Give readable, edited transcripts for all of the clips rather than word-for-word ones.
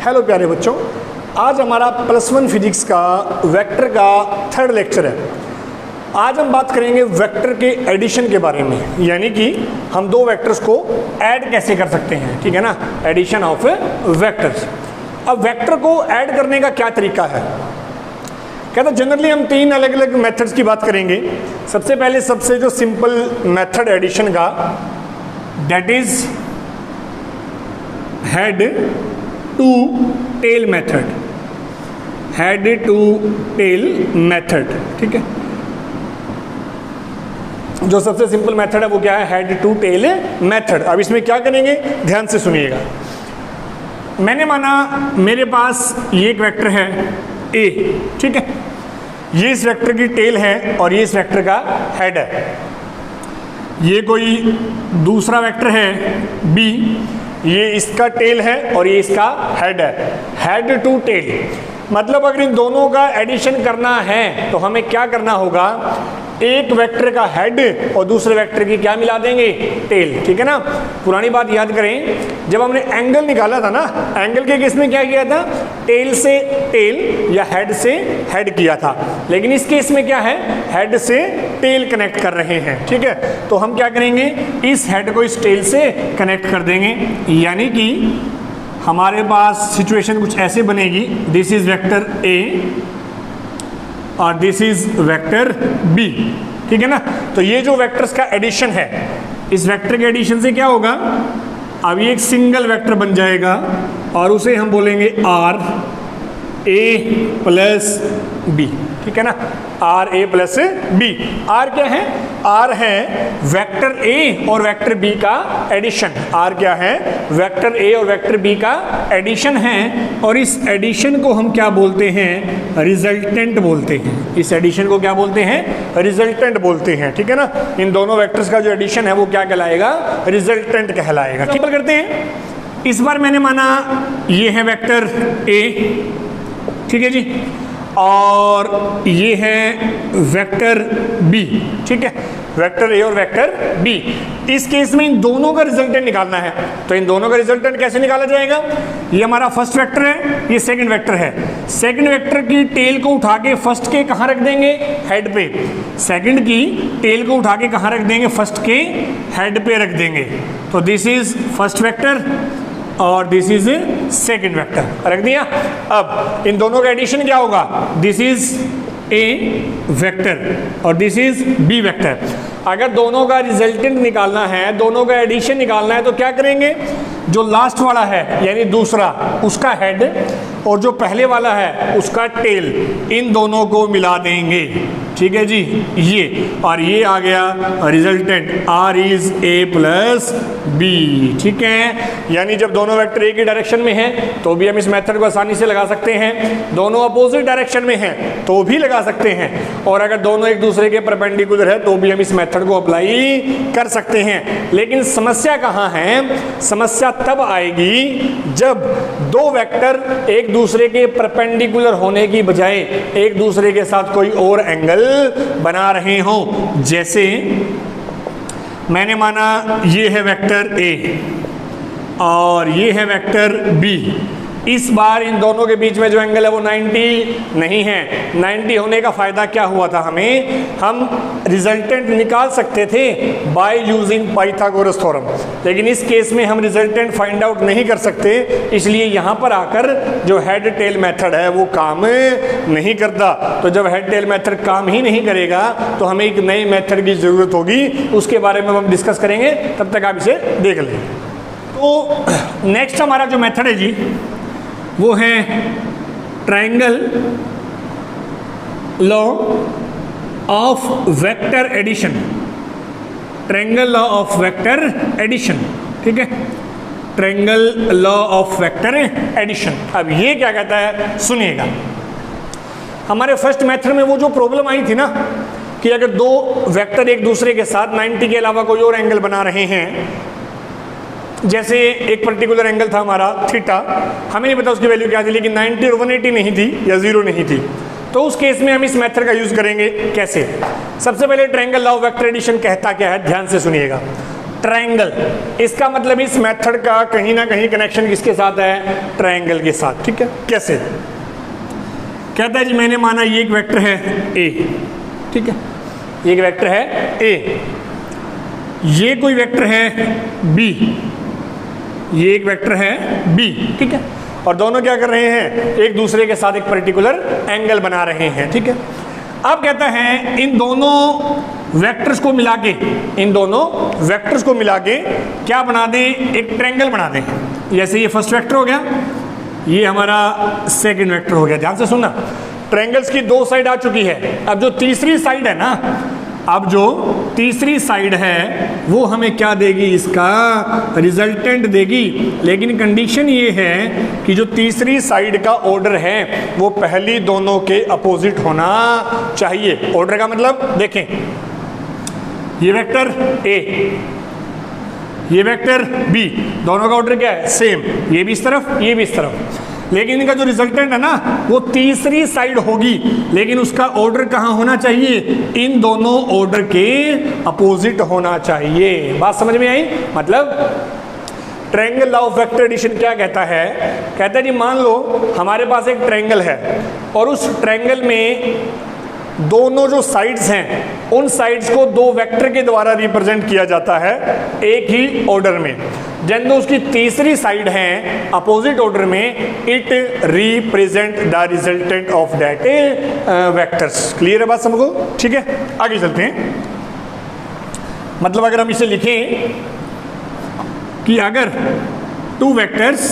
Hello प्यारे बच्चों, आज हमारा +1 फिजिक्स का वेक्टर का 3rd लेक्चर है। आज हम बात करेंगे वेक्टर के एडिशन के बारे में, यानी कि हम दो वेक्टर्स को ऐड कैसे कर सकते हैं, ठीक है ना, एडिशन ऑफ वेक्टर्स। अब वेक्टर को ऐड करने का क्या तरीका है, कहते हैं जनरली हम 3 अलग अलग मेथड्स की बात करेंगे। सबसे पहले सबसे जो सिंपल मेथड एडिशन का, that is head to tail method, head to tail method, ठीक है। जो सबसे सिंपल मेथड है वो क्या है, हेड टू टेल मेथड। अब इसमें क्या करेंगे, ध्यान से सुनिएगा। मैंने माना मेरे पास ये एक वेक्टर है ए, ठीक है, ये इस वेक्टर की टेल है और ये इस वेक्टर का हेड है। ये कोई दूसरा वेक्टर है बी, ये इसका टेल है और ये इसका हेड है। हेड टू टेल मतलब अगर इन दोनों का एडिशन करना है तो हमें क्या करना होगा, एक वेक्टर का हेड और दूसरे वेक्टर की क्या मिला देंगे, टेल, ठीक है ना। पुरानी बात याद करें, जब हमने एंगल निकाला था ना, एंगल के केस में क्या किया था, टेल से टेल या हेड से हेड किया था, लेकिन इस केस में क्या है, हेड से टेल कनेक्ट कर रहे हैं, ठीक है। तो हम क्या करेंगे, इस हेड को इस टेल से कनेक्ट कर देंगे, यानी कि हमारे पास सिचुएशन कुछ ऐसे बनेगी, दिस इज वेक्टर ए और दिस इज वेक्टर बी, ठीक है ना। तो ये जो वेक्टर्स का एडिशन है, इस वेक्टर के एडिशन से क्या होगा, अब ये एक सिंगल वेक्टर बन जाएगा और उसे हम बोलेंगे आर ए प्लस बी, ठीक है ना, R A plus B. R क्या है, आर है वेक्टर ए और वेक्टर बी का एडिशन। आर क्या है, वेक्टर ए और वेक्टर बी का एडिशन है, और इस एडिशन को हम क्या बोलते हैं, रिजल्टेंट बोलते हैं। इस एडिशन को क्या बोलते हैं, रिजल्टेंट बोलते हैं, ठीक है ना। इन दोनों वेक्टर्स का जो एडिशन है वो क्या कहलाएगा, रिजल्टेंट कहलाएगा। सिंपल करते हैं, इस बार मैंने माना ये है वेक्टर ए, ठीक है जी, और ये है वेक्टर बी, ठीक है, वेक्टर ए और वेक्टर बी। इस केस में इन दोनों का रिजल्टेंट निकालना है, तो इन दोनों का रिजल्टेंट कैसे निकाला जाएगा, ये हमारा फर्स्ट वेक्टर है, ये सेकंड वेक्टर है। सेकंड वेक्टर की टेल को उठा के फर्स्ट के कहाँ रख देंगे, हेड पे। सेकंड की टेल को उठा के कहाँ रख देंगे, फर्स्ट के हेड पे रख देंगे। तो दिस इज फर्स्ट वेक्टर और दिस इज सेकेंड वेक्टर, रख दिया। अब इन दोनों का एडिशन क्या होगा, दिस इज ए वेक्टर और दिस इज बी वेक्टर। अगर दोनों का रिजल्टेंट निकालना है, दोनों का एडिशन निकालना है, तो क्या करेंगे, जो लास्ट वाला है यानी दूसरा, उसका हेड और जो पहले वाला है उसका टेल, इन दोनों को मिला देंगे, ठीक है जी, ये और ये आ गया resultant, R is A plus B, ठीक है। यानी जब दोनों वेक्टर एक ही डायरेक्शन में हैं तो भी हम इस मेथड को आसानी से लगा सकते हैं, दोनों अपोजिट डायरेक्शन में हैं तो भी लगा सकते हैं, और अगर दोनों एक दूसरे के परपेंडिकुलर है तो भी हम इस मेथड को अप्लाई कर सकते हैं। लेकिन समस्या कहाँ है, समस्या तब आएगी जब दो वेक्टर एक दूसरे के परपेंडिकुलर होने की बजाय एक दूसरे के साथ कोई और एंगल बना रहे हों। जैसे मैंने माना ये है वेक्टर ए और ये है वेक्टर बी, इस बार इन दोनों के बीच में जो एंगल है वो 90 नहीं है। 90 होने का फायदा क्या हुआ था हमें, हम रिजल्टेंट निकाल सकते थे बाय यूजिंग पाइथागोरस थ्योरम, लेकिन इस केस में हम रिजल्टेंट फाइंड आउट नहीं कर सकते, इसलिए यहाँ पर आकर जो हेड टेल मेथड है वो काम नहीं करता। तो जब हेड टेल मेथड काम ही नहीं करेगा तो हमें एक नई मेथड की ज़रूरत होगी, उसके बारे में हम डिस्कस करेंगे, तब तक आप इसे देख लें। तो नेक्स्ट हमारा जो मेथड है जी वो है triangle law of vector addition, triangle law of vector addition, ठीक है, triangle law of vector addition. अब ये क्या कहता है, सुनिएगा। हमारे फर्स्ट मेथड में वो जो प्रॉब्लम आई थी ना कि अगर दो वेक्टर एक दूसरे के साथ 90 के अलावा कोई और एंगल बना रहे हैं, जैसे एक पर्टिकुलर एंगल था हमारा थीटा, हमें नहीं पता उसकी वैल्यू क्या थी, लेकिन 90 और 180 नहीं थी या 0 नहीं थी, तो उस केस में हम इस मेथड का यूज करेंगे। कैसे, सबसे पहले triangle law of vector addition कहता क्या है, ध्यान से सुनिएगा। ट्रायंगल। इसका मतलब इस मेथड का कहीं ना कहीं कनेक्शन किसके साथ है? ट्रायंगल के साथ। ठीक है, कैसे? कहता है जी मैंने माना ये एक वेक्टर है ए, ठीक है, एक वेक्टर है ए, ये कोई वेक्टर है बी, ये एक वेक्टर है बी, ठीक है, और दोनों क्या कर रहे हैं? एक दूसरे के साथ एक पर्टिकुलर एंगल बना रहे हैं। ठीक है, अब कहता है इन दोनों वेक्टर्स को मिला के, इन दोनों वेक्टर्स को मिला के क्या बना दें? एक ट्रायंगल बना दें। जैसे ये फर्स्ट वेक्टर हो गया, ये हमारा सेकंड वेक्टर हो गया। ध्यान से सुनना, ट्रायंगल्स की दो साइड आ चुकी है। अब जो तीसरी साइड है ना, अब जो तीसरी साइड है वो हमें क्या देगी? इसका रिजल्टेंट देगी। लेकिन कंडीशन ये है कि जो तीसरी साइड का ऑर्डर है वो पहली दोनों के अपोजिट होना चाहिए। ऑर्डर का मतलब देखें, ये वेक्टर ए, ये वेक्टर बी, दोनों का ऑर्डर क्या है? सेम। ये भी इस तरफ, ये भी इस तरफ। लेकिन इनका जो रिजल्टेंट है ना वो तीसरी साइड होगी, लेकिन उसका ऑर्डर कहाँ होना चाहिए? इन दोनों ऑर्डर के अपोजिट होना चाहिए। बात समझ में आई? मतलब triangle law of vector addition क्या कहता है? कहता है जी मान लो हमारे पास एक ट्रायंगल है और उस ट्रायंगल में दोनों जो साइड्स हैं उन साइड्स को दो वेक्टर के द्वारा रिप्रेजेंट किया जाता है एक ही ऑर्डर में। जब उसकी तीसरी साइड है अपोजिट ऑर्डर में, it represent the resultant of that vectors. Clear है बात समझो? ठीक है, आगे चलते हैं। मतलब अगर हम इसे लिखें कि अगर two vectors,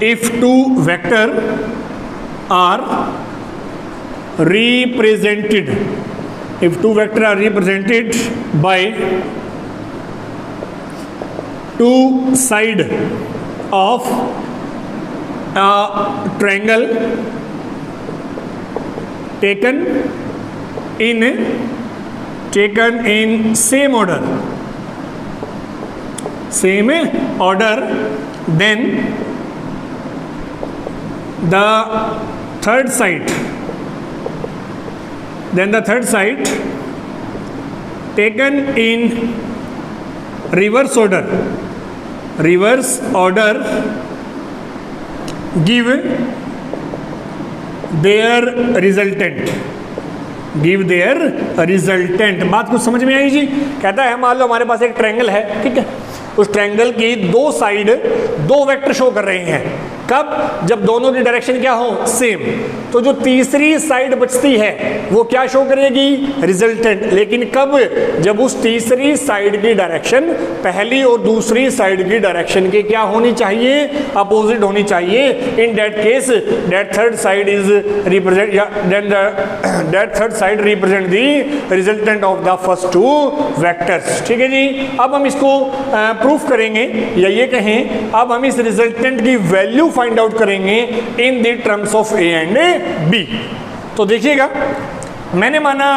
if two vector are represented, if two vectors are represented by two side of a triangle taken in same order, then the third side taken in reverse order give their resultant। बात कुछ समझ में आई जी? कहता है मान लो हमारे पास एक triangle है, ठीक है, उस ट्रायंगल की दो साइड दो वेक्टर शो कर रहे हैं। कब? जब दोनों की डायरेक्शन क्या हो? सेम। तो जो तीसरी साइड बचती है वो क्या शो करेगी? रिजल्टेंट। लेकिन कब? जब उस तीसरी साइड की डायरेक्शन पहली और दूसरी साइड की डायरेक्शन के क्या होनी चाहिए? अपोजिट होनी चाहिए। In that case that third side is represent, then that third side represent the resultant of the first two vectors. ठीक है जी, अब हम इसको प्रूफ करेंगे, या ये कहें अब हम इस रिजल्टेंट की वैल्यू फाइंड आउट करेंगे in the terms of A and B. तो देखिएगा, मैंने माना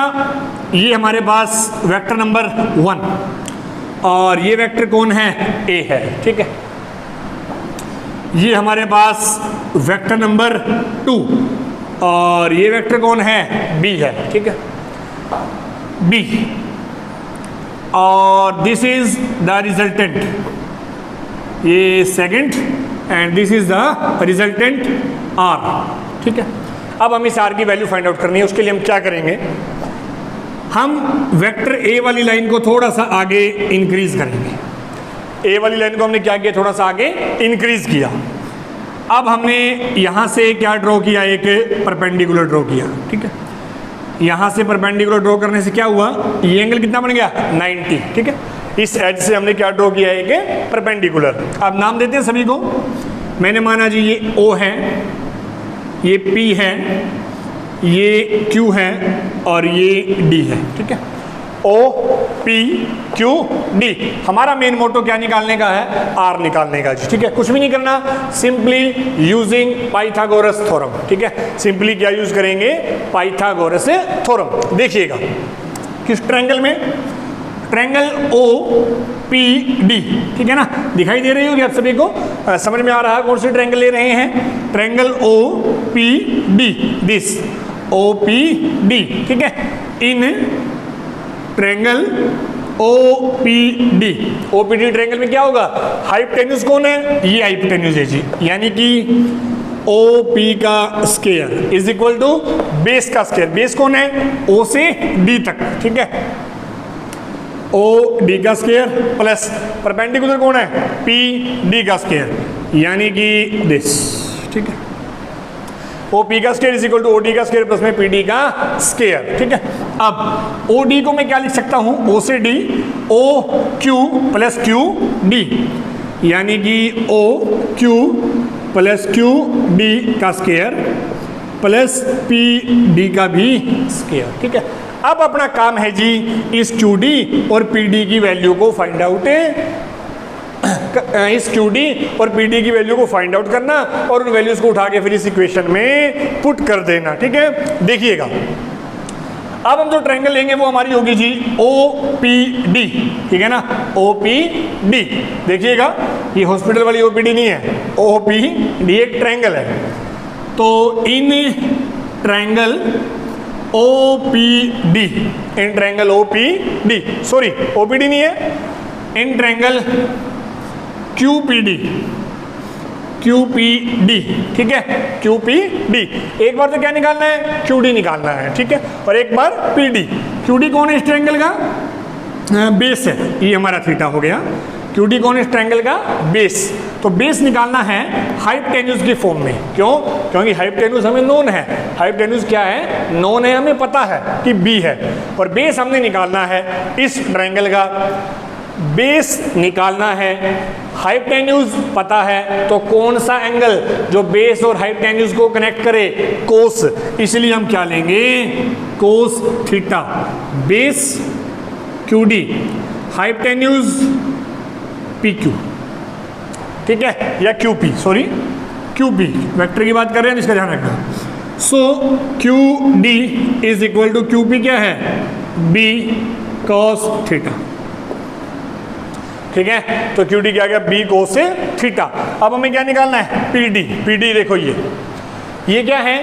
ये हमारे पास वेक्टर नंबर 1 और ये वेक्टर कौन है? ए है। ठीक है, ये हमारे पास वेक्टर नंबर 2 और ये वेक्टर कौन है? बी है। ठीक है, बी, और दिस इज द रिजल्टेंट, ये second, and this is the resultant R. ठीक है, अब हम इस आर की वैल्यू फाइंड आउट करनी है। उसके लिए हम क्या करेंगे? हम वेक्टर ए वाली लाइन को थोड़ा सा आगे इंक्रीज करेंगे। ए वाली लाइन को हमने क्या किया? थोड़ा सा आगे इंक्रीज किया। अब हमने यहां से क्या ड्रॉ किया? एक परपेंडिकुलर ड्रॉ किया। ठीक है, यहां से परपेंडिकुलर ड्रॉ करने से क्या हुआ? ये एंगल कितना बन गया? 90। ठीक है, इस एज से हमने क्या ड्रॉ किया? एक परपेंडिकुलर। अब नाम देते हैं सभी को। मैंने माना जी ये O है, ये P है, ये Q है और ये D है। ठीक है, O P Q D। हमारा मेन मोटो क्या निकालने का है? R निकालने का जी। ठीक है, कुछ भी नहीं करना, सिंपली यूजिंग पाइथागोरस थ्योरम। ठीक है, सिंपली क्या यूज करेंगे? Pythagoras theorem. देखिएगा किस ट्रायंगल में? Triangle O P D। ठीक है ना, दिखाई दे रही होगी आप सभी को? समझ में आ रहा है कौन सी ट्रायंगल ले रहे हैं? Triangle O P D, this O P D। ठीक है, in triangle OPD, OPD triangle में क्या होगा, हाइपोटेन्यूज कौन है, ये हाइपोटेन्यूज है जी, यानी कि OP का square is equal to base का स्क्वायर, बेस कौन है, O से D तक, ठीक है, OD का स्क्वायर प्लस परपेंडिकुलर कौन है, PD का स्क्वायर, यानी कि दिस, ठीक है, OP का square is equal to OD का स्क्वायर प्लस में PD का स्क्वायर, ठीक है। अब OD को मैं क्या लिख सकता हूं, O से D, OQ प्लस QD, यानी कि OQ प्लस QD का स्क्वायर प्लस PD का भी स्क्वायर, ठीक है। अब अपना काम है जी इस QD और PD की वैल्यू को फाइंड आउट, इस QD और PD की वैल्यू को फाइंड आउट करना और उन वैल्यूज को उठा के फिर इस इक्वेशन में पुट कर देना, ठीक है। देखिएगा अब हम जो ट्रायंगल लेंगे वो हमारी होगी जी OPD, ठीक है ना, OPD। देखिएगा ये हॉस्पिटल वाली OPD नहीं है, OPD एक ट्रायंगल है। तो in triangle OPD, in triangle OPD, sorry OPD नहीं है, इन ट्रायंगल QPD, ठीक है, QPD। एक बार तो क्या निकालना है, QD निकालना है, ठीक है, और एक बार PD। QD कौन है इस ट्रायंगल का, बेस है, ये हमारा थीटा हो गया। QD कौन है इस ट्रायंगल का, बेस। तो बेस निकालना है हाइपोटेन्यूज की फॉर्म में, क्यों, क्योंकि हाइपोटेन्यूज हमें नोन है, हाइपोटेन्यूज क्या है, नोन है, हमें पता है कि B है, और बेस हमने निकालना है इस ट्रायंगल का, बेस निकालना है, हाइपोटेन्यूज पता है, तो कौन सा एंगल जो बेस और हाइपोटेन्यूज को कनेक्ट करे, कोस, इसलिए हम क्या लेंगे, cos theta. Base QD, hypotenuse PQ, ठीक है, या QP, सॉरी QP, वेक्टर की बात कर रहे हैं, इसका ध्यान रखना। So QD is equal to QP क्या है, B cos थीटा, ठीक है। तो QD क्या गया, B cos थीटा। अब हमें क्या निकालना है, PD देखो ये क्या है,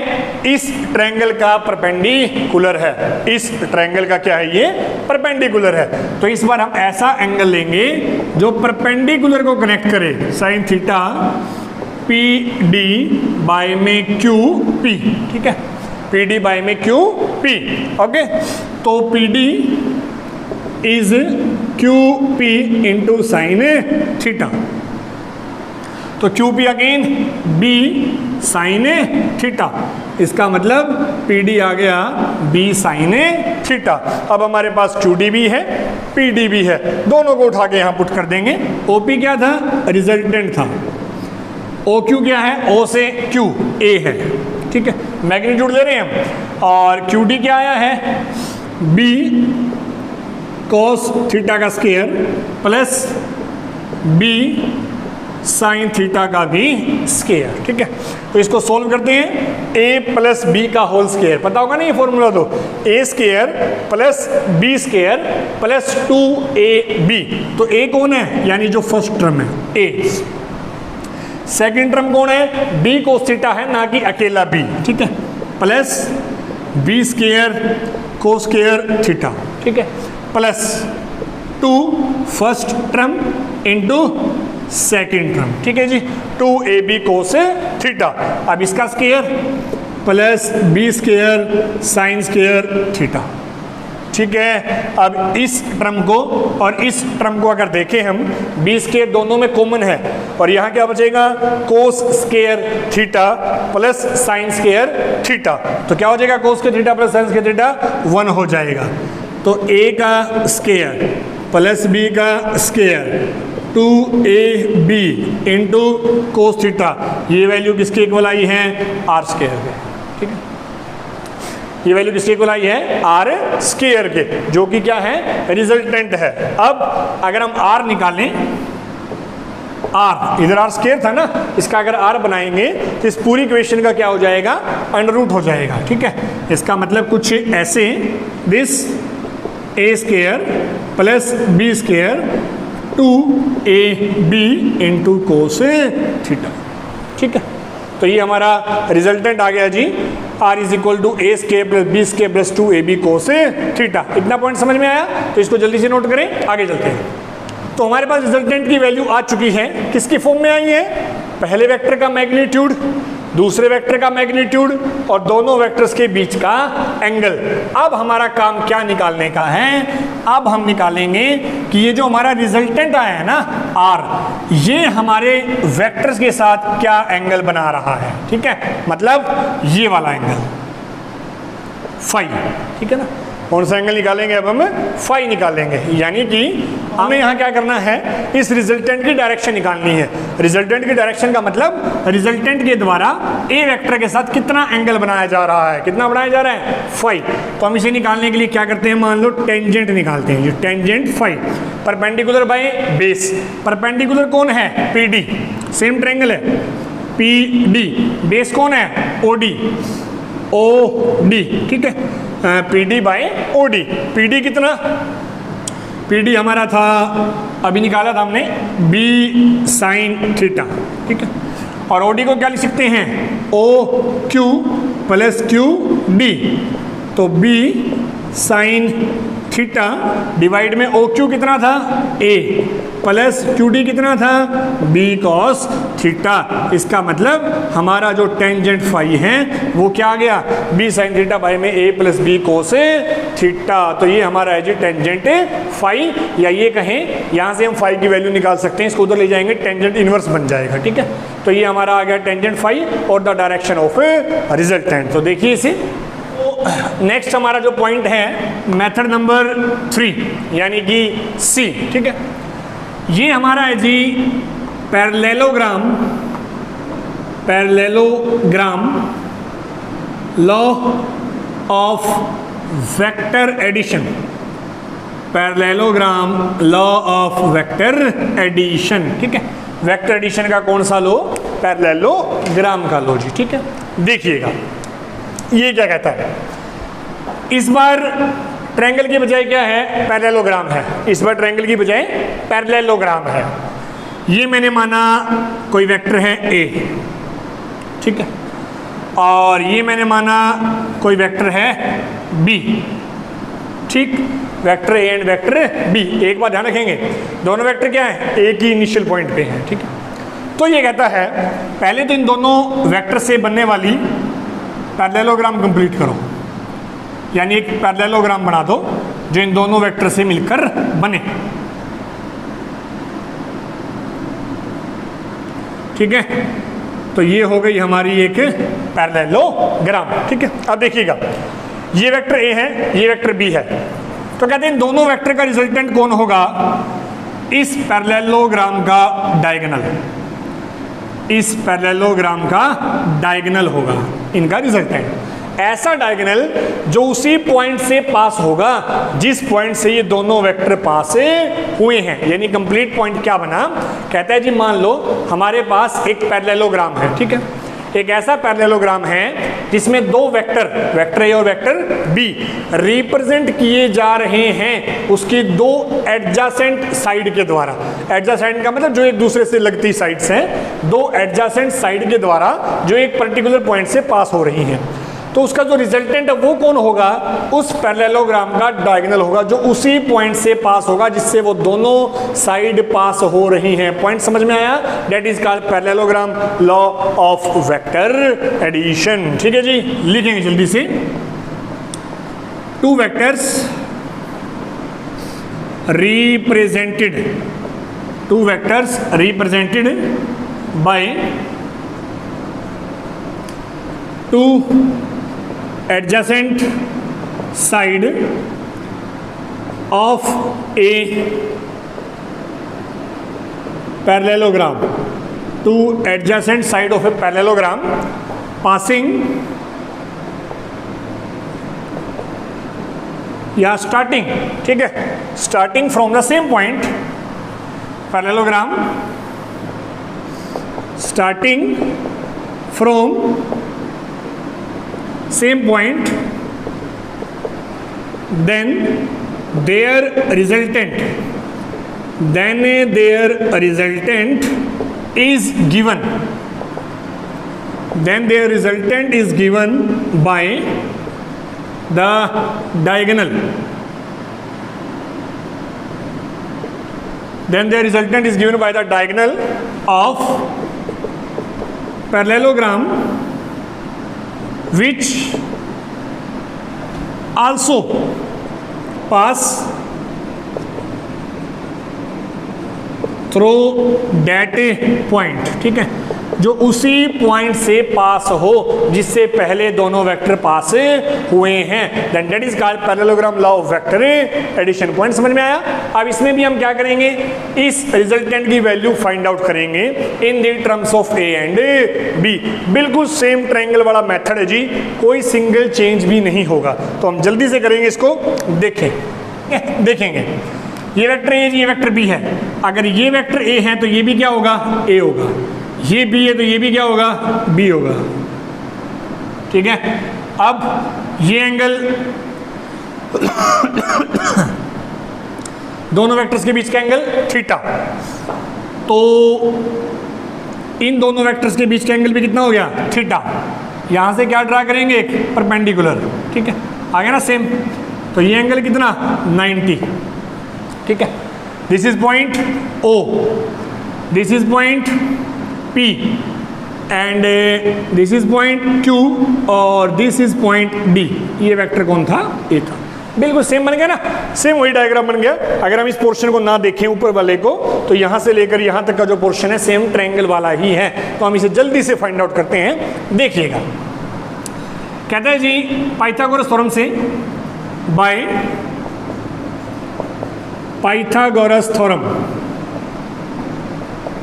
इस ट्रायंगल का परपेंडिकुलर है, इस ट्रायंगल का क्या है, ये परपेंडिकुलर है। तो इस बार हम ऐसा एंगल लेंगे जो परपेंडिकुलर को कनेक्ट करे, साइन थीटा PD बाय में QP, ठीक है, PD बाय में QP, ओके। तो PD is QP into sine theta, तो QP again B sine theta, इसका मतलब PD आ गया B साइन थीटा। अब हमारे पास QD भी है, PD भी है, दोनों को उठा के यहाँ पुट कर देंगे। OP क्या था, रिजल्टेंट था, OQ क्या है, O से Q A है, ठीक है, मैग्नीट्यूड ले रहे हैं हम, और QD क्या आया है, B cos थीटा का square plus B sine theta का भी स्क्वायर, ठीक है। तो इसको सोल्व करते हैं, A प्लस B का होल स्क्वायर, पता होगा ना ये फॉर्मूला, तो A square plus B square plus 2AB। तो A कौन है, यानी जो फर्स्ट टर्म है A, सेकंड टर्म कौन है, B cos थीटा है, ना कि अकेला B, ठीक है, plus B square cos square theta, ठीक है, plus 2 first term into second term, ठीक है जी, 2AB cos थीटा। अब इसका square plus B square sine square theta, ठीक है। अब इस टर्म को और इस टर्म को अगर देखें हम, B स्क्वायर दोनों में कॉमन है, और यहाँ क्या बचेगा, कोस square theta plus sign square theta. तो क्या हो जाएगा, कोस square theta plus sign square theta 1 हो जाएगा। तो A का स्क्वायर प्लस B का square 2AB into cos theta, ये वैल्यू किसके इक्वल आई है, R स्क्वायर के, ठीक है, ये वैल्यू किसके इक्वल आई है, R स्क्वायर के, जो कि क्या है, रिजल्टेंट है। अब अगर हम R निकालें, R इधर R स्क्वायर था ना, इसका अगर R बनाएंगे तो इस पूरी इक्वेशन का क्या हो जाएगा, अंडर रूट हो जाएगा, ठीक है। इसका मतलब कुछ ऐसे, this A square plus B square 2AB into cos theta, ठीक है। तो ये हमारा रिजल्टेंट आ गया जी, R is equal to A square plus B square plus 2ab cos theta. इतना पॉइंट समझ में आया? तो इसको जल्दी से नोट करें, आगे चलते हैं। तो हमारे पास रिजल्टेंट की वैल्यू आ चुकी है, किसकी फॉर्म में आई है? पहले वेक्टर का मैग्नीट्यूड, दूसरे वेक्टर का मैग्नीट्यूड और दोनों वेक्टर्स के बीच का एंगल। अब हमारा काम क्या निकालने का है? अब हम निकालेंगे कि ये जो हमारा रिजल्टेंट आया है ना आर, ये हमारे वेक्टर्स के साथ क्या एंगल बना रहा है। ठीक है, मतलब ये वाला एंगल फाई। ठीक है ना, कौन सा एंगल निकालेंगे? अब हम फाई निकालेंगे, यानी कि हमें यहाँ क्या करना है, इस रिजल्टेंट की डायरेक्शन निकालनी है। रिजल्टेंट की डायरेक्शन का मतलब रिजल्टेंट के द्वारा ए वेक्टर के साथ कितना एंगल बनाया जा रहा है, कितना बनाया जा रहा है? फाई। तो हम इसे निकालने के लिए क्या करते हैं, मान लो टेंजेंट निकालते हैं। ये tangent phi, perpendicular by base. Perpendicular कौन है? पी डी, सेम ट्रायंगल है पी डी। बेस कौन है? O D, O D. ठीक है, P D by O D. P D कितना? पी डी हमारा था, अभी निकाला था हमने, बी साइन थीटा। ठीक है, और ओ डी को क्या लिख सकते हैं? O Q plus Q D. तो बी साइन थीटा डिवाइड में ओ क्यू कितना था? ए, प्लस क्यू डी कितना था? B cos theta. इसका मतलब हमारा जो टेंजेंट फाई है वो क्या आ गया? बी साइन थीटा बाई में ए प्लस बी कोस थीटा। तो ये हमारा है जी टेंजेंट फाई, या ये कहें यहाँ से हम फाई की वैल्यू निकाल सकते हैं, इसको उधर ले जाएंगे टेंजेंट इनवर्स बन जाएगा। ठीक है, तो ये हमारा आ गया टेंजेंट फाई और द डायरेक्शन ऑफ रिजल्टेंट। तो देखिए इसे। नेक्स्ट हमारा जो पॉइंट है मेथड नंबर 3 यानी कि सी। ठीक है, ये हमारा है जी parallelogram, parallelogram law of vector addition. Parallelogram law of vector addition. ठीक है, वेक्टर एडिशन का कौन सा लो? पैरेललोग्राम का लो जी। ठीक है, देखिएगा ये क्या कहता है। इस बार ट्रायंगल की बजाय क्या है? पैरेललोग्राम है। इस बार ट्रायंगल की बजाय पैरेललोग्राम है। ये मैंने माना कोई वेक्टर है ए, ठीक है, और ये मैंने माना कोई वेक्टर है बी। ठीक, vector A and vector B. एक बात ध्यान रखेंगे, दोनों वेक्टर क्या है? एक ही इनिशियल पॉइंट पे हैं। ठीक है, तो ये कहता है पहले तो इन दोनों वेक्टर से बनने वाली पैरेललोग्राम कंप्लीट करो, यानी एक पैरेललोग्राम बना दो जो इन दोनों वेक्टर से मिलकर बने। ठीक है, तो ये हो गई हमारी एक पैरेललोग्राम। ठीक है, अब देखिएगा ये वेक्टर ए है, ये वेक्टर बी है, तो कहते हैं इन दोनों वेक्टर का रिजल्टेंट कौन होगा? इस पैरेललोग्राम का डायगोनल, इस पैरेललोग्राम का डायगोनल होगा इनका रिजल्टेंट। ऐसा डायगोनल जो उसी पॉइंट से पास होगा जिस पॉइंट से ये दोनों वेक्टर पास हुए हैं। यानी कंप्लीट पॉइंट क्या बना? कहता है जी मान लो हमारे पास एक पैरेललोग्राम है। ठीक है, एक ऐसा पैरेललोग्राम है जिसमें दो वेक्टर, वेक्टर ए और वेक्टर बी रिप्रेजेंट किए जा रहे हैं उसकी दो एडजासेंट साइड के द्वारा। एडजासेंट का मतलब जो एक दूसरे से लगती साइड्स हैं, दो एडजासेंट साइड के द्वारा जो एक पर्टिकुलर पॉइंट से पास हो रही हैं। तो उसका जो रिजल्टेंट है वो कौन होगा? उस पैरेललोग्राम का डायगोनल होगा जो उसी पॉइंट से पास होगा जिससे वो दोनों साइड पास हो रही हैं। पॉइंट समझ में आया? That is called parallelogram law of vector addition. ठीक है जी, लिखेंगे जल्दी से। Two vectors represented, two vectors represented by two adjacent side of a parallelogram, two adjacent side of a parallelogram passing या starting, ठीक है, starting from the same point, parallelogram starting from same point, then their resultant is given then their resultant is given by the diagonal. Then their resultant is given by the diagonal of parallelogram which also pass through that point, ठीक है, जो उसी point से पास हो जिससे पहले दोनों vector pass हुए हैं, then that is called parallelogram law of vector addition. Point समझ में आया? अब इसमें भी हम क्या करेंगे, इस रिजल्टेंट की वैल्यू फाइंड आउट करेंगे in the terms of A and B. बिल्कुल सेम ट्रायंगल वाला मेथड है जी, कोई सिंगल चेंज भी नहीं होगा। तो हम जल्दी से करेंगे इसको, देखेंगे ये वेक्टर ए, ये वेक्टर बी है। अगर ये वेक्टर ए है तो ये भी क्या होगा, ए होगा। ये बी है तो ये भी क्या होगा, बी होगा। ठीक है, अब ये एंगल दोनों वेक्टर्स के बीच का एंगल थीटा, तो इन दोनों वेक्टर्स के बीच का एंगल भी कितना हो गया, थीटा। यहां से क्या ड्रा करेंगे, एक परपेंडिकुलर। ठीक है, आ गया ना सेम। तो ये एंगल कितना, 90। ठीक है, this is point O, this is point P and this is point Q और दिस इज पॉइंट D। ये वेक्टर कौन था, A था। बिल्कुल सेम बन गया ना, सेम वही डायग्राम बन गया। अगर हम इस पोर्शन को ना देखें ऊपर वाले को, तो यहां से लेकर यहां तक का जो पोर्शन है सेम ट्रायंगल वाला ही है। तो हम इसे जल्दी से फाइंड आउट करते हैं, देखिएगा। कहता है जी पाइथागोरस थ्योरम से, by Pythagoras theorem,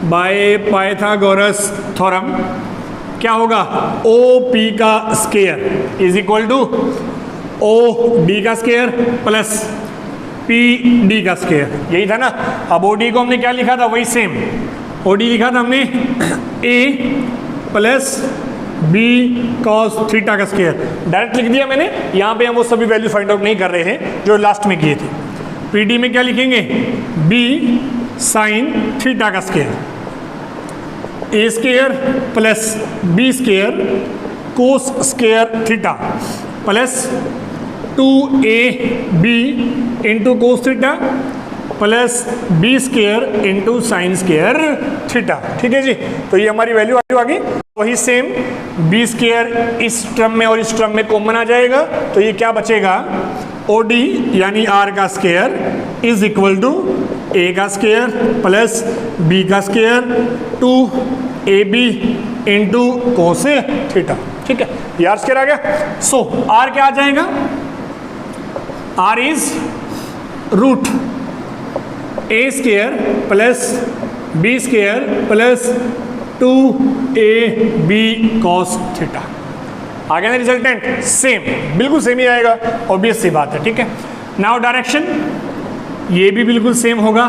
by Pythagoras theorem क्या होगा, ओ पी का square is equal to O D का स्क्वायर प्लस पी डी का स्क्वायर। यही था ना। अब ओ डी को हमने क्या लिखा था, वही सेम ओ डी लिखा था हमने ए प्लस बी कॉस थीटा का स्क्वायर, डायरेक्ट लिख दिया मैंने। यहाँ पे हम वो सभी वैल्यू फाइंड आउट नहीं कर रहे हैं जो लास्ट में किए थे। पी डी में क्या लिखेंगे, बी साइन थीटा का square, A square plus B square cos square theta plus 2ab into cos theta plus B square into sine square theta. ठीक है जी, तो ये हमारी वैल्यू आ गई। वही सेम बी स्क्वायर इस टर्म में और इस टर्म में कॉमन आ जाएगा, तो ये क्या बचेगा, OD यानी R का square is equal to A का स्क्वायर प्लस B का square 2ab into cos theta. ठीक है, ये R स्क्वायर आ गया। सो R क्या आ जाएगा, R is root A square plus B square plus 2ab cos theta. आ गया ना रिजल्टेंट, सेम, बिल्कुल सेम ही आएगा, ऑब्वियस सी बात है। ठीक है, नाउ डायरेक्शन, ये भी बिल्कुल सेम होगा।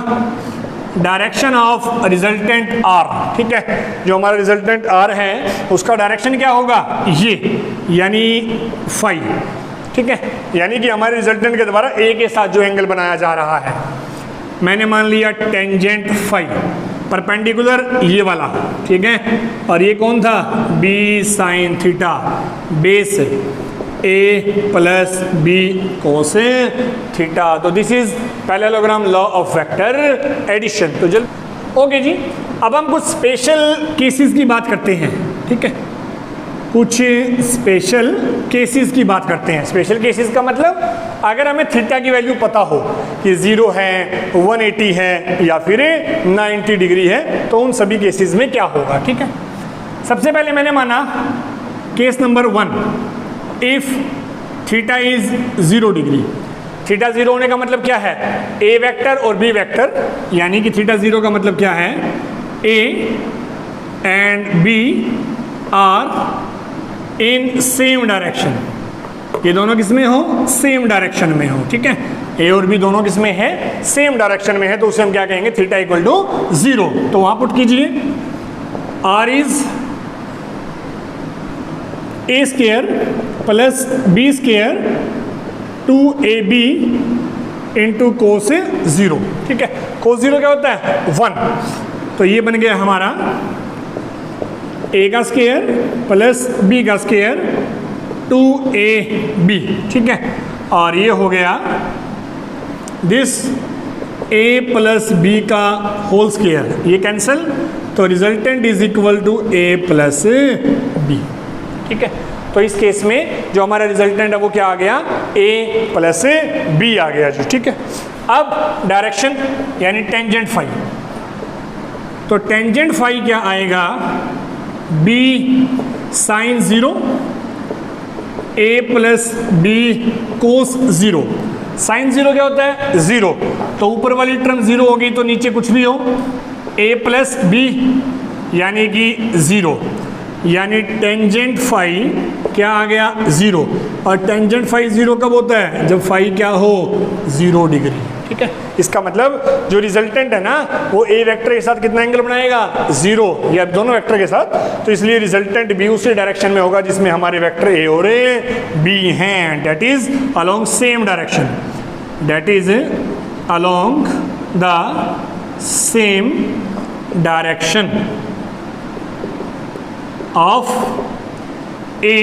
डायरेक्शन ऑफ रिजल्टेंट R, ठीक है, जो हमारा रिजल्टेंट R है उसका डायरेक्शन क्या होगा, ये यानी फाई। ठीक है, यानी कि हमारे रिजल्टेंट के द्वारा A के साथ जो एंगल बनाया जा रहा है, मैंने मान लिया टेंजेंट फाई, परपेंडिकुलर ये वाला। ठीक है, और ये कौन था, B sine theta, base A plus B cos theta. तो this is parallelogram law of vector addition. तो जल्द ओके जी, अब हम कुछ स्पेशल केसेस की बात करते हैं। ठीक है, कुछ स्पेशल केसेस की बात करते हैं। स्पेशल केसेस का मतलब, अगर हमें थीटा की वैल्यू पता हो कि 0 है, 180 है या फिर 90 डिग्री है, तो उन सभी केसेस में क्या होगा। ठीक है, सबसे पहले मैंने माना case number 1, if theta is 0 degree. Theta 0 होने का मतलब क्या है, ए वेक्टर और बी वेक्टर, यानी कि थीटा 0 का मतलब क्या है, A and B are in same direction. ये दोनों किस में हो, सेम डायरेक्शन में हो। ठीक है, ए और बी दोनों किस में है, सेम डायरेक्शन में है, तो उसे हम क्या कहेंगे, थीटा इक्वल टू 0। तो वहां पुट कीजिए, R is A square plus B square 2ab into cos 0। ठीक है, कोस 0 क्या होता है, 1। तो ये बन गया हमारा ए का स्क्वायर प्लस बी का स्क्वायर 2ab, ठीक है। और ये हो गया दिस a प्लस बी का होल स्क्वायर, ये कैंसिल, तो resultant is equal to a plus B, ठीक है। तो इस केस में जो हमारा रिजल्टेंट है वो क्या आ गया, a प्लस बी आ गया जी, ठीक है। अब डायरेक्शन यानी टेंजेंट फाई, तो टेंजेंट फाई क्या आएगा, b sine 0 a plus B cos 0। Sine 0 क्या होता है, 0, तो ऊपर वाली टर्म 0 होगी तो नीचे कुछ भी हो, a प्लस बी यानी कि 0, यानी टेंजेंट फाई क्या आ गया, 0। और टेंजेंट फाई 0 कब होता है, जब फाई क्या हो, 0 डिग्री, ठीक है। इसका मतलब जो रिजल्टेंट है ना वो ए वेक्टर के साथ कितना एंगल बनाएगा, 0, या दोनों वेक्टर के साथ, तो इसलिए रिजल्टेंट भी उसी डायरेक्शन में होगा जिसमें हमारे वेक्टर ए और बी हैं, that is along same direction, that is along the same direction of A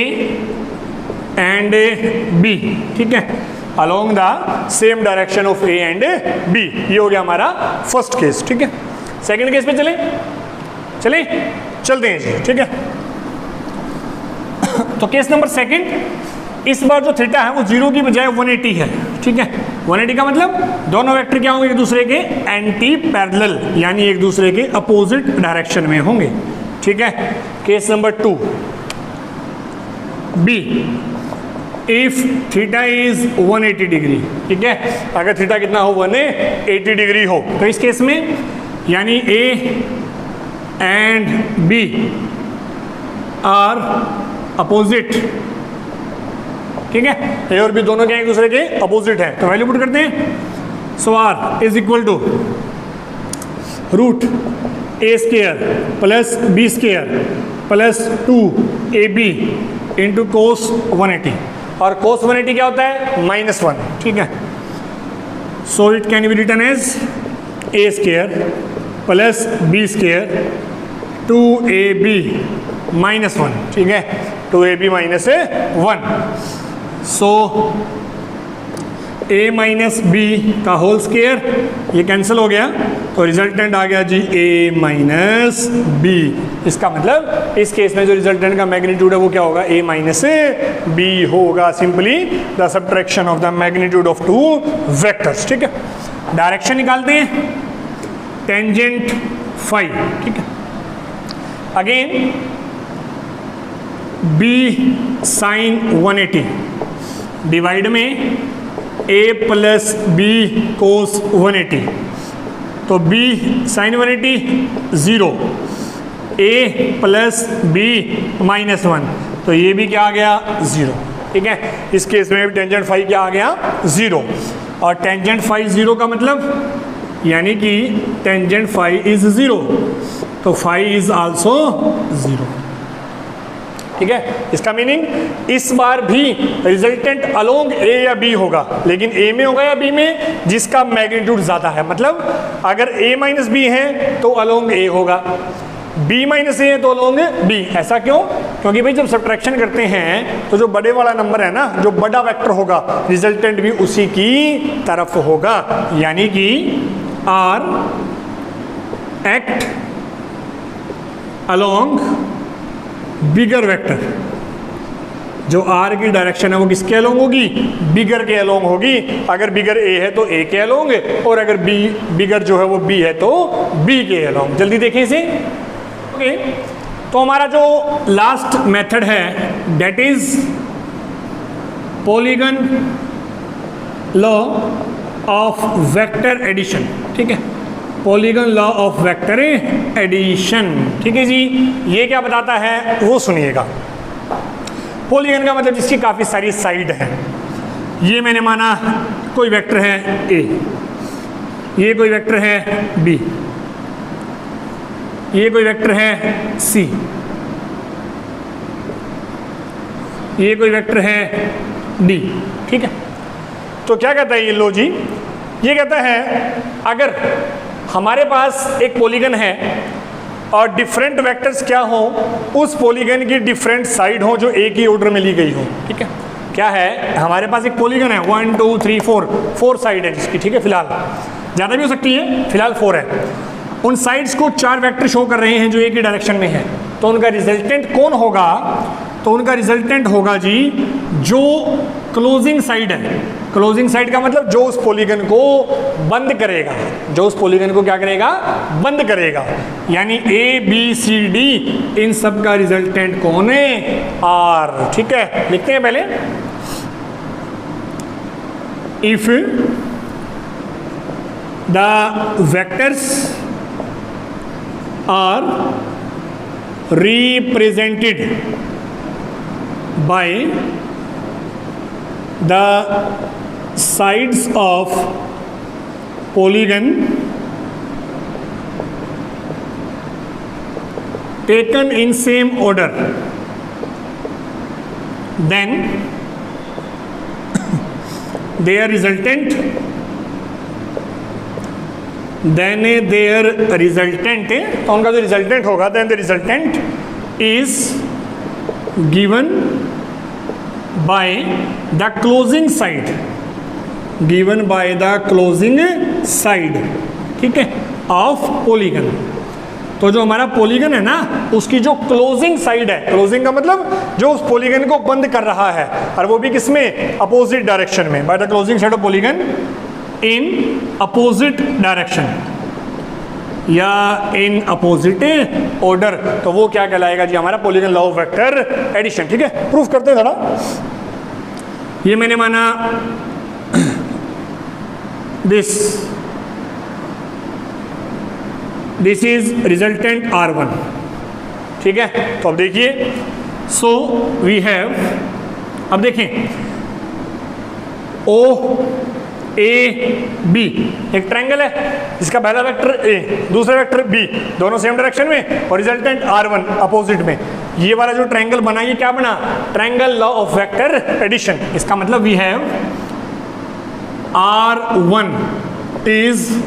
and B, ठीक है, along the same direction of A and B. ये हो गया हमारा फर्स्ट केस, ठीक है। सेकंड केस पे चलते हैं जी, ठीक है। तो केस नंबर सेकंड, इस बार जो थीटा है वो 0 की बजाय 180 है, ठीक है। 180 का मतलब दोनों वेक्टर क्या होंगे, एक दूसरे के एंटी पैरेलल, यानी एक दूसरे के अपोजिट डायरेक्शन में होंगे, ठीक है। Case number 2 B, if theta is 180 degree, ठीक है। अगर थीटा कितना हो, 180 डिग्री हो, तो इस केस में यानी A and B are opposite, ठीक है। ए और बी दोनों क्या एक दूसरे के अपोजिट है, तो वैल्यू पुट करते हैं। So R is equal to root A square plus B square plus 2ab into cos 180, और कोस 180 क्या होता है, -1, ठीक है। So it can be written as A square plus B square 2ab -1, ठीक है, 2ab -1। So a minus B का whole square, ये कैंसिल हो गया, तो रिजल्टेंट आ गया जी a माइनस बी। इसका मतलब इस केस में जो रिजल्टेंट का मैग्नीट्यूड है वो क्या होगा, a माइनस बी होगा, simply the subtraction of the magnitude of two vectors, ठीक है। डायरेक्शन निकालते हैं, टेंजेंट फाई, ठीक है। अगेन b साइन 180 डिवाइड में a प्लस बी कोस 180, तो b sine 180 0, a plus B -1, तो ये भी क्या आ गया, 0, ठीक है। इस केस में टेंजेंट फाई क्या आ गया, 0, और टेंजेंट फाई 0 का मतलब यानी कि टेंजेंट फाई इज 0, तो फाई इज आल्सो 0, ठीक है। इसका मीनिंग इस बार भी रिजल्टेंट अलोंग ए या बी होगा, लेकिन ए में होगा या बी में, जिसका मैग्नीट्यूड ज़्यादा है। मतलब अगर a माइनस बी है तो अलोंग ए होगा, b माइनस ए है तो अलोंग बी। ऐसा क्यों? क्योंकि भाई जब सब्ट्रैक्शन करते हैं तो जो बड़े वाला नंबर है ना, जो बड़ा वेक्टर होगा, रिजल्टेंट भी उसी की तरफ होगा, यानी कि r एक्ट अलोंग बिगर वेक्टर, जो r की डायरेक्शन है वो किसके अलोंग होगी, बिगर के अलोंग होगी। अगर बिगर a है तो a के अलोंग, और अगर बिगर जो है वो b है तो b के अलोंग। जल्दी देखें इसे, ओके। तो हमारा जो लास्ट मेथड है that is polygon law of vector addition, ठीक है, polygon law of vector addition, ठीक है जी। ये क्या बताता है वो सुनिएगा। पॉलीगन का मतलब जिसकी काफ़ी सारी साइड है। ये मैंने माना कोई वेक्टर है a, ये कोई वेक्टर है b, ये कोई वेक्टर है c, ये कोई वेक्टर है d, ठीक है। तो क्या कहता है ये लो जी, ये कहता है अगर हमारे पास एक पॉलीगन है और डिफरेंट वेक्टर्स क्या हो, उस पॉलीगन की डिफरेंट साइड हो जो एक ही ऑर्डर में ली गई हो। ठीक है, क्या है, हमारे पास एक पॉलीगन है 1 2 3 4 साइड है जिसकी। ठीक है, फिलहाल ज़्यादा भी हो सकती है, फिलहाल 4 है। उन साइड्स को 4 वेक्टर शो कर रहे हैं जो एक ही डायरेक्शन में है। तो उनका रिजल्टेंट कौन होगा, तो उनका रिजल्टेंट होगा जी जो क्लोजिंग साइड है। क्लोजिंग साइड का मतलब जो उस पॉलीगन को बंद करेगा, जो उस पॉलीगन को क्या करेगा, बंद करेगा। यानी ए बी सी डी इन सब का रिजल्टेंट कौन है, आर। ठीक है, लिखते हैं पहले, if the vectors are represented by the sides of polygon taken in same order, then their resultant तो उनका जो रिजल्टेंट होगा, then the resultant is given by the closing side, given by the closing side, ठीक है, of polygon। तो जो हमारा polygon है ना, उसकी जो क्लोजिंग साइड है, क्लोजिंग का मतलब जो उस पॉलीगन को बंद कर रहा है, और वो भी किसमें, अपोजिट डायरेक्शन में, by the closing side of polygon in opposite direction या इन अपोजिट ऑर्डर, तो वो क्या कहलाएगा जी, हमारा polygon law of vector addition. ठीक है, प्रूफ करते हैं थोड़ा। ये मैंने माना दिस इज रिजल्टेंट R1। ठीक है, तो अब देखिए, सो वी हैव, अब देखें O ए बी एक ट्रायंगल है जिसका पहला वेक्टर ए, दूसरा वेक्टर बी, दोनों सेम डायरेक्शन में, और रिजल्टेंट R1 अपोजिट में। ये वाला जो ट्रायंगल बना, ये क्या बना, triangle law of vector addition. इसका मतलब we have R1 is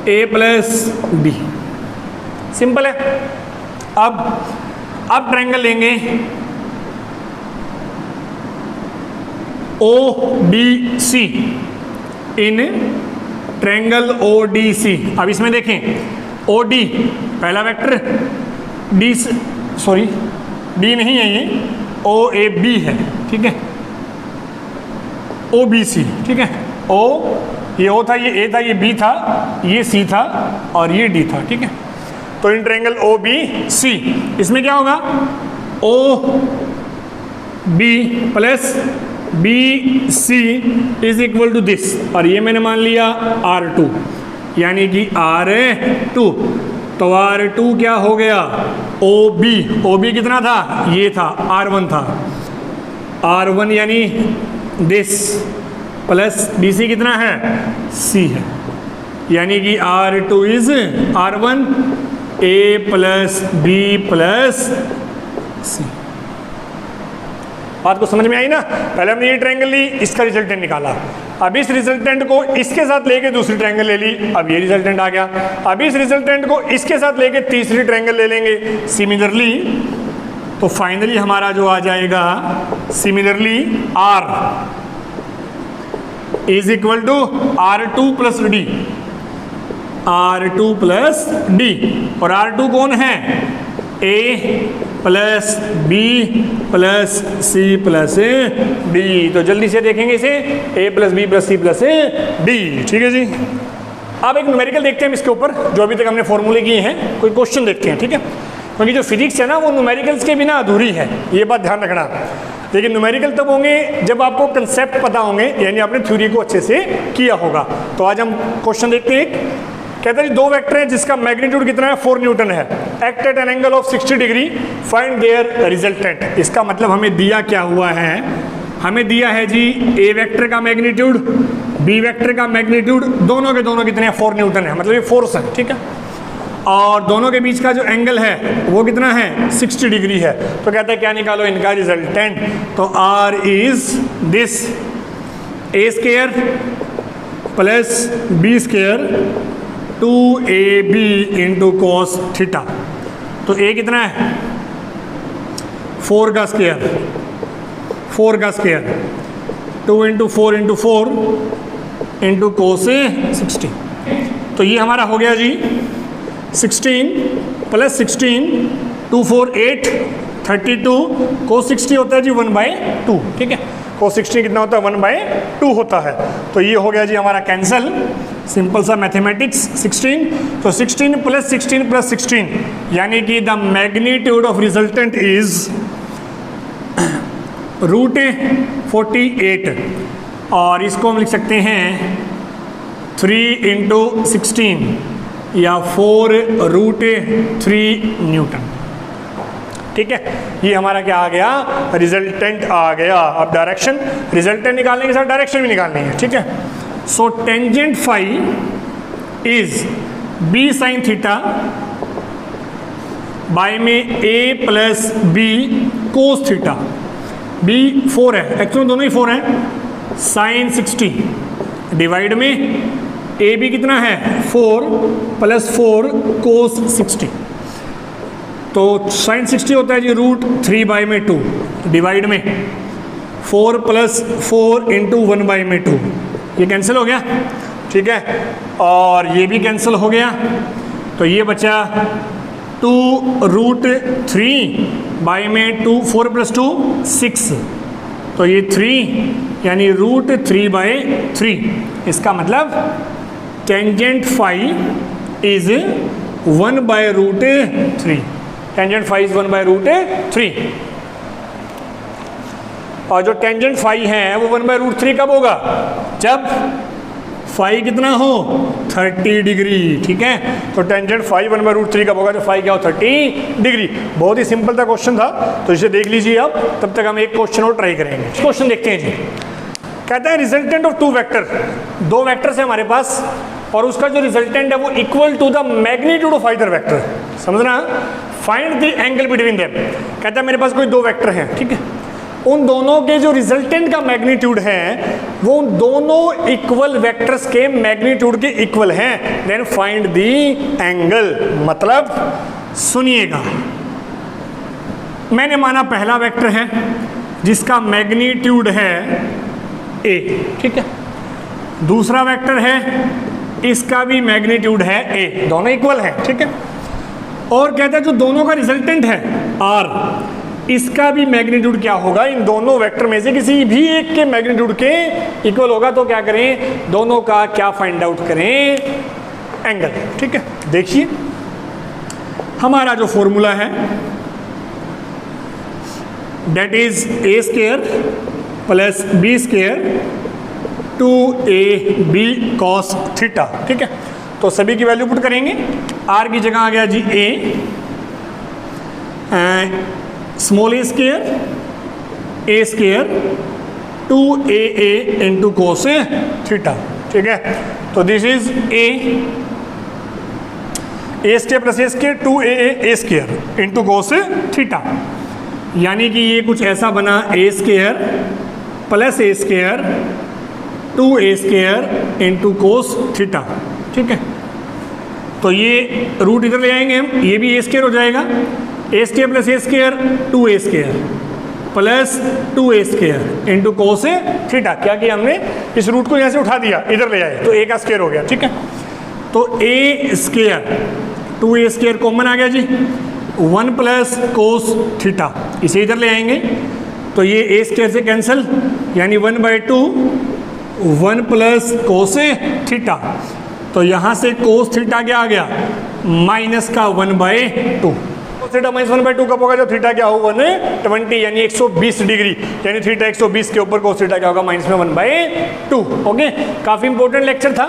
A plus B. Simple है। अब ट्रायंगल लेंगे ODC इन ट्रायंगल ODC। अब इसमें देखें, OD पहला वेक्टर, D सॉरी D नहीं है, ये OAB है। ठीक है, OBC। ठीक है, O ये O था, ये A था, ये B था, ये C था, और ये D था। ठीक है, तो इन ट्रायंगल OBC इसमें क्या होगा, OB plus BC is equal to this, और ये मैंने मान लिया R2, यानी कि R2। तो R2 क्या हो गया, OB कितना था, ये था, R1 था, R1 यानी दिस, प्लस BC कितना है, C है, यानी कि R2 is R1, A plus B plus C। बात को समझ में आई ना। पहले हमने ये ट्रायंगल ली, इसका रिजल्टेंट निकाला, अब इस रिजल्टेंट को इसके साथ लेके दूसरी ट्रायंगल ले ली, अब ये रिजल्टेंट आ गया। अब इस रिजल्टेंट को इसके साथ लेके तीसरी ट्रायंगल ले लेंगे सिमिलरली, तो फाइनली हमारा जो आ जाएगा similarly R is equal to R2 plus D, R2 plus D, और R2 कौन है, A plus B plus C plus D। तो जल्दी से देखेंगे इसे, A plus B plus C plus D। ठीक है जी, अब एक न्यूमेरिकल देखते हैं हम इसके ऊपर, जो अभी तक हमने फॉर्मूले किए हैं, कोई क्वेश्चन देखते हैं। ठीक है, क्योंकि जो फिजिक्स है ना, वो न्यूमेरिकल्स के बिना अधूरी है, ये बात ध्यान रखना। लेकिन न्यूमेरिकल तब होंगे जब आपको कंसेप्ट पता होंगे, यानी आपने थ्योरी को अच्छे से किया होगा। तो आज हम क्वेश्चन देखते हैं। कहते हैं दो वेक्टर हैं जिसका मैग्नीट्यूड कितना है, 4 न्यूटन है, act at an angle of 60 degree, find their resultant. इसका मतलब हमें दिया क्या हुआ है, हमें दिया है जी ए वेक्टर का मैग्नीट्यूड, बी वेक्टर का मैग्नीट्यूड, दोनों के दोनों कितने हैं, 4 न्यूटन है, मतलब ये फोर्स है। ठीक है, और दोनों के बीच का जो एंगल है वो कितना है, 60 डिग्री है। तो कहता है क्या निकालो इनका रिजल्टेंट, तो R is this, A square plus B square 2ab into cos theta. तो a कितना है 4 का स्क्वायर, 4 का square 2 into 4 into 4 into cos 60। तो ये हमारा हो गया जी 16 प्लस 16 2 4 8 32 कोस 60 होता है जी 1/2। ठीक है, कोस 60 कितना होता है 1/2 होता है। तो ये हो गया जी हमारा कैंसल, सिंपल सा मैथमेटिक्स 16। तो 16 प्लस 16 प्लस 16 यानी कि the magnitude of resultant is √48 और इसको हम लिख सकते हैं 3 इंटू 16 या 4√3 न्यूटन। ठीक है, ये हमारा क्या आ गया रिजल्टेंट आ गया। अब डायरेक्शन, रिजल्टेंट निकालने के साथ डायरेक्शन भी निकालनी है। ठीक है, सो tangent phi is b sine theta by में a plus b cos theta. b 4 है, एक्चुअली दोनों ही 4 हैं, साइन 60 डिवाइड में ए बी कितना है 4 प्लस 4 कोस 60। तो साइन 60 होता है जी √3/2 डिवाइड में 4 प्लस 4 इंटू 1/2। ये कैंसिल हो गया। ठीक है, और ये भी कैंसिल हो गया। तो ये बचा 2√3/2 4 प्लस 2 6। तो ये 3 यानी √3/3। इसका मतलब tangent phi is 1/√3। Tangent phi is 1/√3। और जो टेंजेंट फाई है वो 1/√3 कब होगा जब फाई कितना हो 30 डिग्री। ठीक है, तो टेंजेंट फाई 1/√3 कब होगा जब फाई क्या हो 30 डिग्री। बहुत ही सिंपल सा क्वेश्चन था, तो इसे देख लीजिए आप। तब तक हम एक क्वेश्चन और ट्राई करेंगे। क्वेश्चन देखते हैं जी। कहता है रिजल्टेंट ऑफ 2 वेक्टर, 2 वेक्टर्स है हमारे पास और उसका जो रिजल्टेंट है वो equal to the magnitude of either vector. समझना, find the angle between them. कहता है मेरे पास कोई 2 वेक्टर हैं, ठीक है, उन दोनों के जो रिजल्टेंट का मैग्नीट्यूड है वो उन दोनों इक्वल वेक्टर्स के मैग्नीट्यूड के इक्वल हैं। Then find the angle. मतलब सुनिएगा, मैंने माना पहला वेक्टर है जिसका मैग्नीट्यूड है a, ठीक है, दूसरा वेक्टर है इसका भी मैग्नीट्यूड है a, दोनों इक्वल हैं। ठीक है, और कहता है जो दोनों का रिजल्टेंट है r, इसका भी मैग्नीट्यूड क्या होगा, इन दोनों वेक्टर में से किसी भी एक के मैग्नीट्यूड के इक्वल होगा। तो क्या करें, दोनों का क्या फाइंड आउट करें, एंगल। ठीक है, देखिए हमारा जो फॉर्मूला है that is a² plus b² 2ab cos theta. ठीक है, तो सभी की वैल्यू पुट करेंगे। r की जगह आ गया जी a, small a² 2aa into cos theta. ठीक है, तो this is a² plus a² 2aa² into cos theta. यानी कि ये कुछ ऐसा बना a² plus a² 2a² into cos theta. ठीक है, तो ये रूट इधर ले आएंगे हम, ये भी a² हो जाएगा, a² plus a² 2a² plus 2a² into cos theta. क्या किया हमने, इस रूट को यहाँ से उठा दिया, इधर ले आए, तो a का स्क्वायर हो गया। ठीक है, तो a² 2a² कॉमन आ गया जी, 1 प्लस कोस थीटा, इसे इधर ले आएंगे तो ये a² से कैंसिल, यानी 1/2 1 प्लस कोस थीटा। तो यहाँ से कोस थीटा क्या आ गया, माइनस का 1/2। कोस थीटा माइनस 1/2 कब होगा, जब थीटा क्या हो 120 यानी 120 डिग्री, यानी थीटा 120 के ऊपर कोस थीटा क्या होगा माइनस में 1/2। ओके, काफ़ी इंपॉर्टेंट लेक्चर था।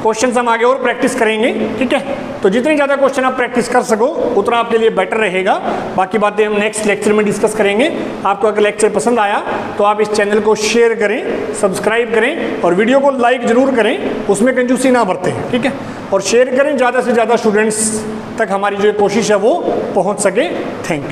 क्वेश्चन हम आगे और प्रैक्टिस करेंगे। ठीक है, तो जितनी ज़्यादा क्वेश्चन आप प्रैक्टिस कर सको उतना आपके लिए बेटर रहेगा। बाकी बातें हम नेक्स्ट लेक्चर में डिस्कस करेंगे। आपको अगर लेक्चर पसंद आया तो आप इस चैनल को शेयर करें, सब्सक्राइब करें और वीडियो को लाइक जरूर करें, उसमें कंजूसी ना बरतें। ठीक है, और शेयर करें, ज़्यादा से ज़्यादा स्टूडेंट्स तक हमारी जो कोशिश है वो पहुँच सके। Thank you.